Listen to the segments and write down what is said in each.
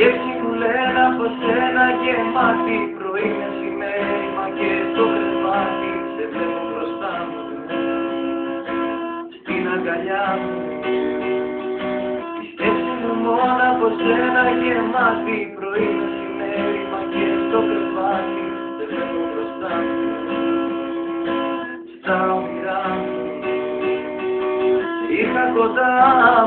Σκέψη μου λένε από σένα γεμάτη, πρωί μεσημέρι μα και στο κρεβάτι σε βλέπω μπροστά μου, στην αγκαλιά μου. Η σκέψη μου μόνο από σένα γεμάτη, πρωί μεσημέρι μα και στο κρεβάτι σε βλέπω μπροστά μου, στα όνειρά μου. Είχα κοντά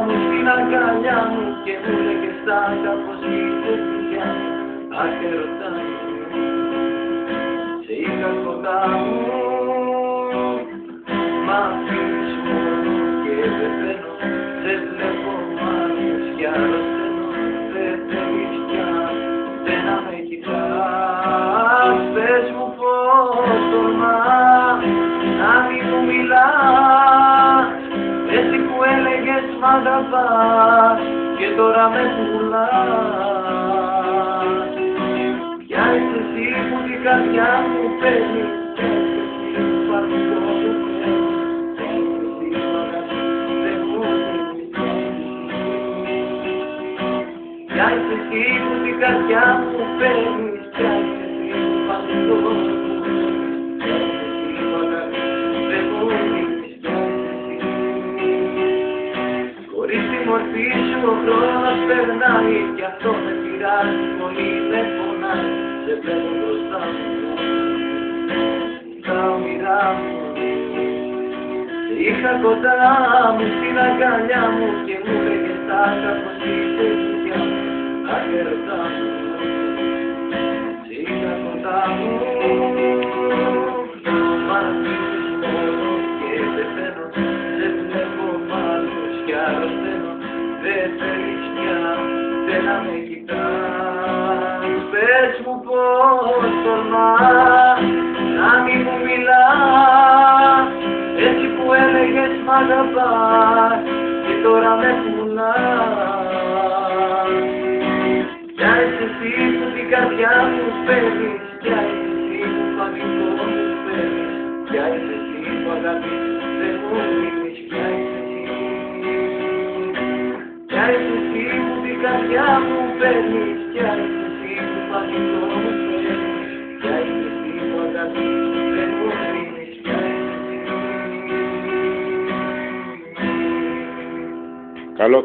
μου στην αγκαλιά μου και μου λέγες τάχα πως είσαι δουλειά μου, αχ ερωτά μου. Σε είχα κοντά μου, μ' αφήνεις μόνο και πεθαίνω. Σε βλέπω μάλλον κι αρρωσταίνω, δεν θέλεις πια δεν να με κοιτάς. Πες μου πως τολμάς να μην μου μιλάς, εσύ που έλεγες μ' αγαπάς και τώρα με πουλάς. Ποια είσαι εσύ που την καρδιά μου παίρνεις, ποια είσαι εσύ που παρθώ μου παίρνεις, ποια είσαι εσύ που αγαπείς δεν μου δίνεις. Ποια είσαι εσύ που την καρδιά μου παίρνεις, ποια είσαι εσύ που παρθώ μου παίρνεις, ποια είσαι εσύ που αγαπείς δεν μου δίνεις. Χωρίς τη μορφή σου ο χρόνος περνάει κι αυτό με πειράζει, πολύ με πονάει. Σε βλέπω μπροστά μου, στα όνειρά μου. Σε είχα κοντά μου στην αγκαλιά μου και μου λέγες τάχα πως είσαι δουλειά μου, αχ ερωτά μου. Σε είχα κοντά μου, μ' αφήνεις μόνο και πεθαίνω. Σε βλέπω μάλλον κι αρρωσταίνω, δεν θέλεις πια δεν να με κοιτάς. Πες μου πως τολμάς να μην μου μιλάς, έτσι που έλεγες μ' αγαπάς και τώρα με πουλάς. Ποια είσαι εσύ που την καρδιά μου παίρνεις, ποια είσαι εσύ που πανικό μου παίρνεις, ποια είσαι εσύ που αγαπείς δεν μου δίνεις, ποια είσαι εσύ. Ποια είσαι εσύ που την καρδιά μου παίρνεις, ποια είσαι εσύ που πανικό μου παίρνεις, ποια είσαι εσύ που αγαπείς δεν μου δίνεις, ποια είσαι εσύ. Καλό.